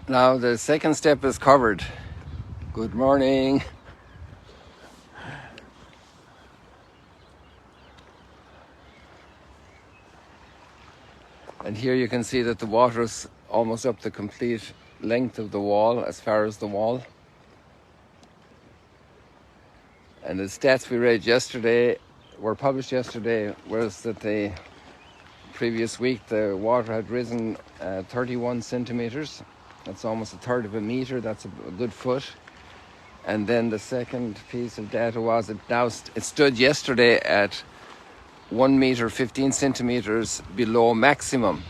Now the second step is covered. Good morning. And here you can see that the water is almost up the complete length of the wall, as far as the wall. And the stats we read yesterday, were published yesterday, was that the previous week the water had risen 31 centimeters. That's almost a third of a meter. That's a good foot. And then the second piece of data was it stood yesterday at 1 meter 15 centimeters below maximum.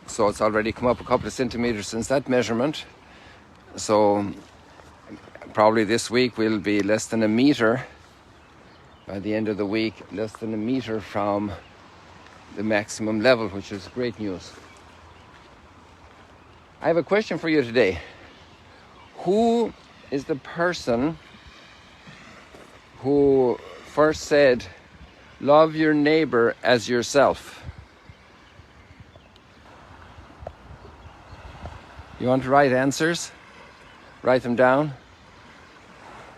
So it's already come up a couple of centimeters since that measurement. So probably this week will be less than a meter. By the end of the week, less than a meter from the maximum level, which is great news. I have a question for you today. Who is the person who first said, "Love your neighbor as yourself"? You want to write answers? Write them down.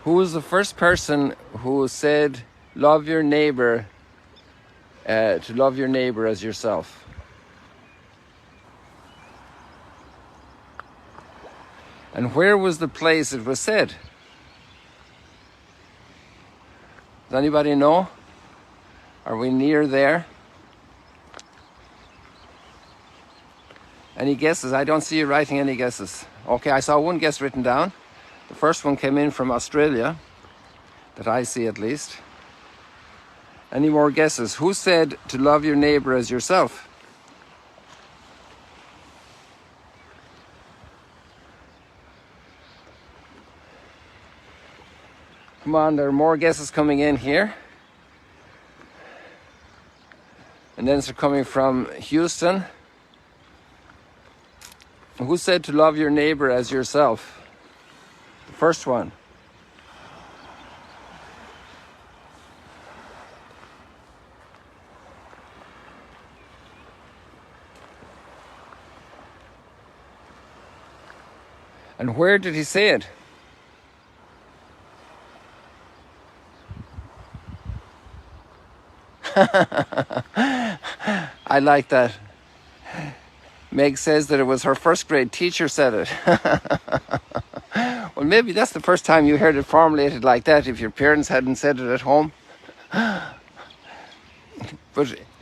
Who was the first person who said, "Love your neighbor," to love your neighbor as yourself? And where was the place it was said? Does anybody know? Are we near there? Any guesses? I don't see you writing any guesses. Okay, I saw one guess written down. The first one came in from Australia, that I see at least. Any more guesses? Who said to love your neighbor as yourself? Come on, there are more guesses coming in here. And then they're coming from Houston. Who said to love your neighbor as yourself? The first one. And where did he say it? I like that. Meg says that it was her first grade teacher said it. Well, maybe that's the first time you heard it formulated like that, if your parents hadn't said it at home. But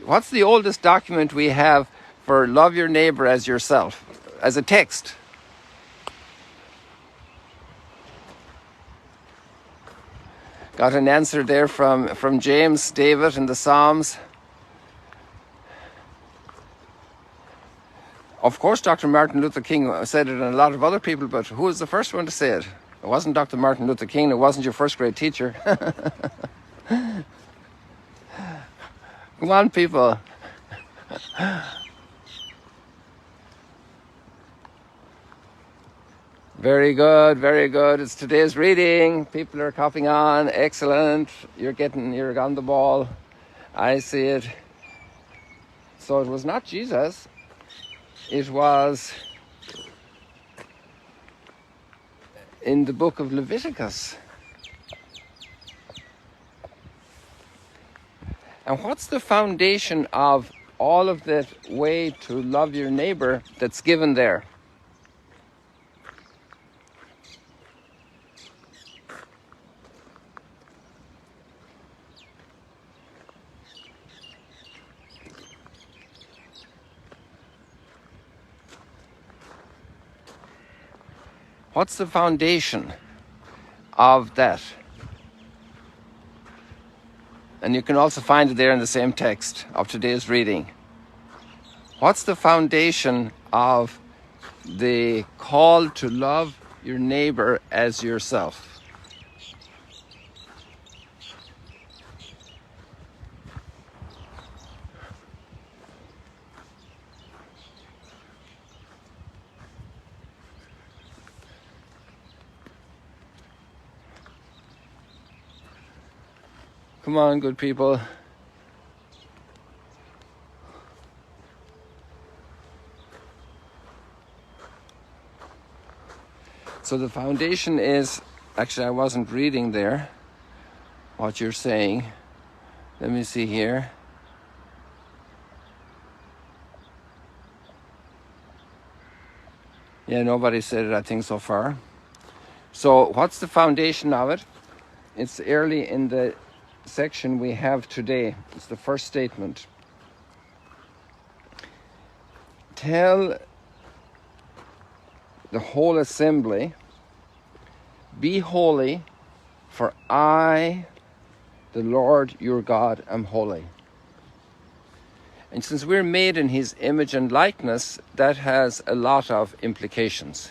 what's the oldest document we have for love your neighbor as yourself, as a text? Got an answer there from James, David in the Psalms. Of course, Dr. Martin Luther King said it, and a lot of other people, but who was the first one to say it? It wasn't Dr. Martin Luther King, it wasn't your first grade teacher. Come on, people. Very good, very good. It's today's reading. People are copying on. Excellent. You're on the ball. I see it. So it was not Jesus. It was in the book of Leviticus. And what's the foundation of all of that way to love your neighbor that's given there? What's the foundation of that? And you can also find it there in the same text of today's reading. What's the foundation of the call to love your neighbor as yourself? Come on, good people. So the foundation is, actually I wasn't reading there what you're saying. Let me see here. Yeah, nobody said it, I think, so far. So what's the foundation of it? It's early in the section we have today. It's the first statement. Tell the whole assembly, be holy, for I, the Lord your God, am holy. And since we're made in his image and likeness, that has a lot of implications.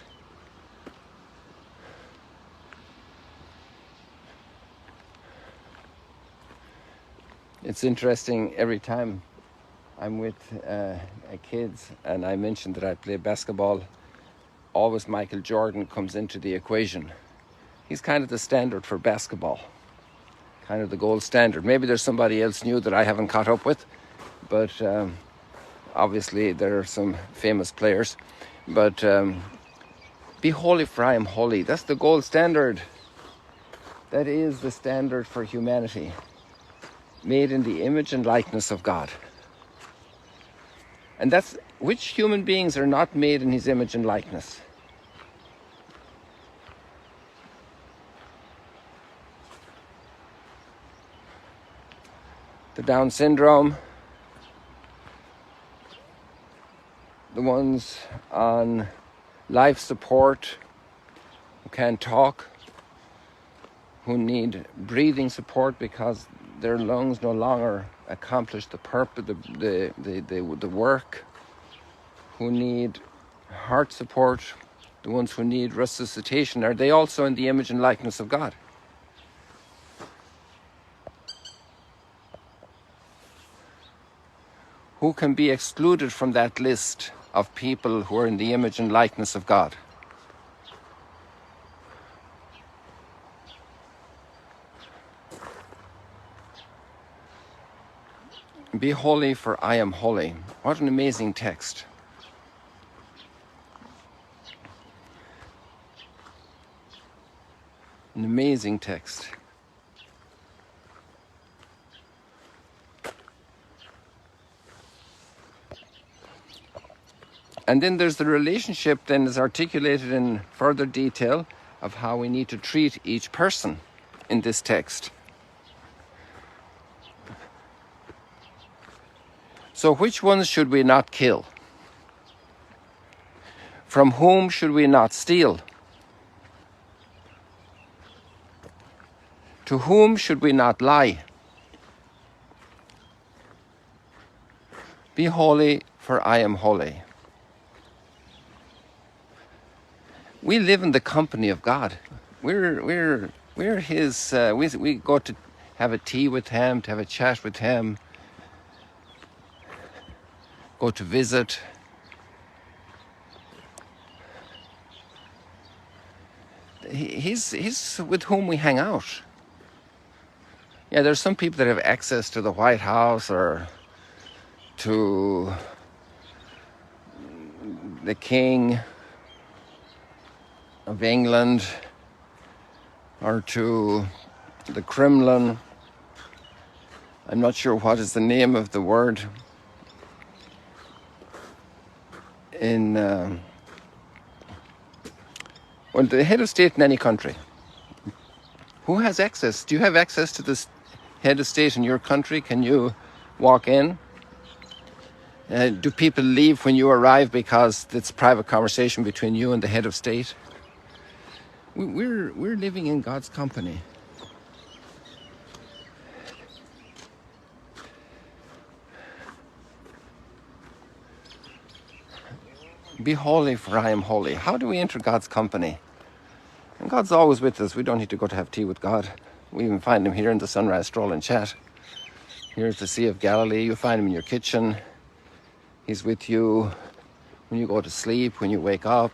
It's interesting, every time I'm with kids and I mention that I play basketball, always Michael Jordan comes into the equation. He's kind of the standard for basketball, kind of the gold standard. Maybe there's somebody else new that I haven't caught up with, but obviously there are some famous players. But be holy, for I am holy. That's the gold standard. That is the standard for humanity, made in the image and likeness of God. And that's, which human beings are not made in his image and likeness? The Down syndrome, the ones on life support, who can't talk, who need breathing support because their lungs no longer accomplish the purpose, the work, who need heart support, the ones who need resuscitation. Are they also in the image and likeness of God? Who can be excluded from that list of people who are in the image and likeness of God? Be holy, for I am holy. What an amazing text. An amazing text. And then there's the relationship then is articulated in further detail of how we need to treat each person in this text. So which ones should we not kill? From whom should we not steal? To whom should we not lie? Be holy, for I am holy. We live in the company of God. We're his. We go to have a tea with him, to have a chat with him, go to visit. He's with whom we hang out. Yeah, there's some people that have access to the White House or to the King of England or to the Kremlin. I'm not sure what is the name of the word in well, the head of state in any country. Who has access? Do you have access to this head of state in your country? Can you walk in? Do people leave when you arrive because it's private conversation between you and the head of state? We're living in God's company. Be holy, for I am holy. How do we enter God's company? And God's always with us. We don't need to go to have tea with God. We even find him here in the Sunrise Stroll and Chat. Here's the Sea of Galilee. You find him in your kitchen. He's with you when you go to sleep, when you wake up.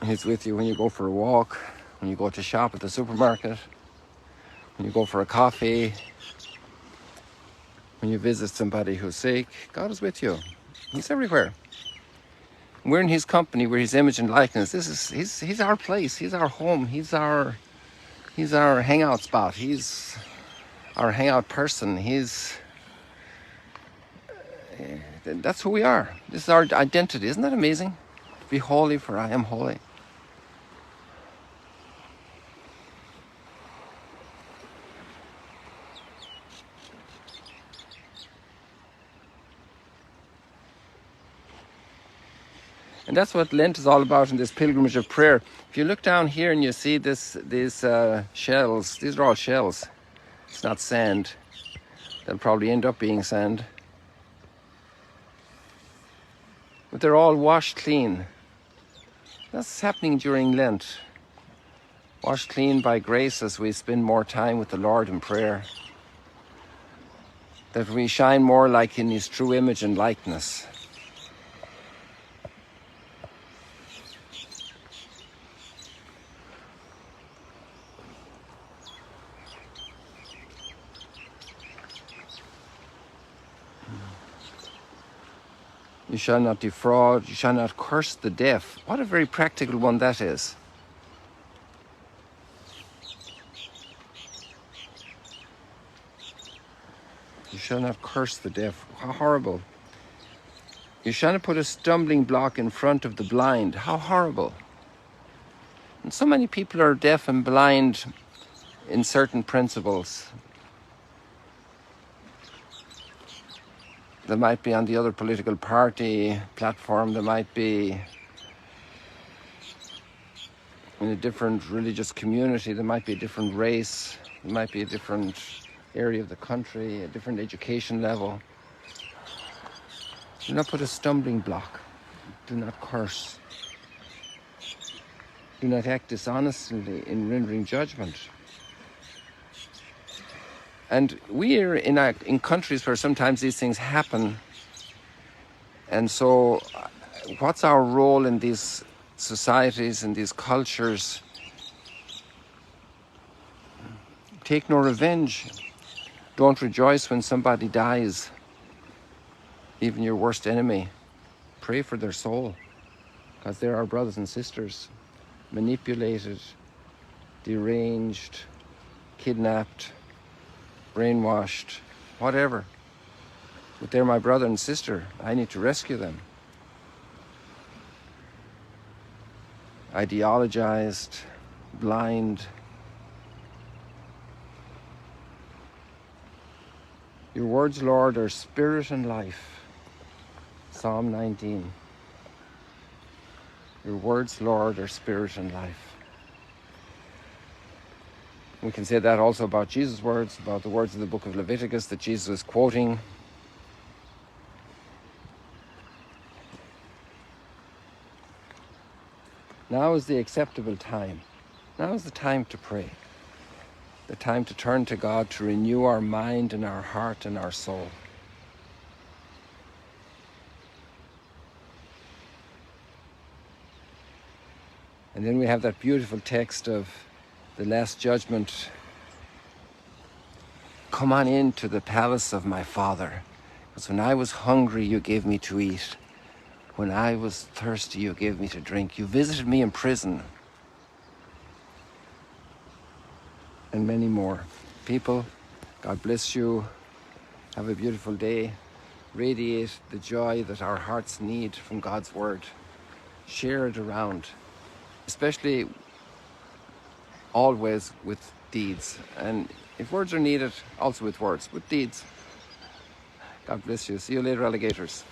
He's with you when you go for a walk, when you go to shop at the supermarket, when you go for a coffee, when you visit somebody who's sick. God is with you. He's everywhere. We're in his company, we're his image and likeness. He's our place, he's our home, he's our hangout spot, he's our hangout person, that's who we are. This is our identity. Isn't that amazing? Be holy, for I am holy. And that's what Lent is all about in this pilgrimage of prayer. If you look down here and you see these shells, these are all shells. It's not sand. They'll probably end up being sand. But they're all washed clean. That's happening during Lent. Washed clean by grace as we spend more time with the Lord in prayer. That we shine more like in his true image and likeness. You shall not defraud, you shall not curse the deaf. What a very practical one that is. You shall not curse the deaf. How horrible. You shall not put a stumbling block in front of the blind. How horrible. And so many people are deaf and blind in certain principles. They might be on the other political party platform, they might be in a different religious community, there might be a different race, there might be a different area of the country, a different education level. Do not put a stumbling block. Do not curse. Do not act dishonestly in rendering judgment. And we are in countries where sometimes these things happen. And so what's our role in these societies, in these cultures? Take no revenge. Don't rejoice when somebody dies, even your worst enemy. Pray for their soul, because they're our brothers and sisters, manipulated, deranged, kidnapped, brainwashed, whatever. But they're my brother and sister. I need to rescue them. Ideologized, blind. Your words, Lord, are spirit and life. Psalm 19. Your words, Lord, are spirit and life. We can say that also about Jesus' words, about the words of the book of Leviticus that Jesus was quoting. Now is the acceptable time. Now is the time to pray. The time to turn to God, to renew our mind and our heart and our soul. And then we have that beautiful text of the Last Judgment. Come on into the palace of my Father, because when I was hungry, you gave me to eat. When I was thirsty, you gave me to drink. You visited me in prison. And many more. People, God bless you. Have a beautiful day. Radiate the joy that our hearts need from God's word. Share it around, especially always with deeds. And if words are needed, also with words, with deeds. God bless you. See you later, alligators.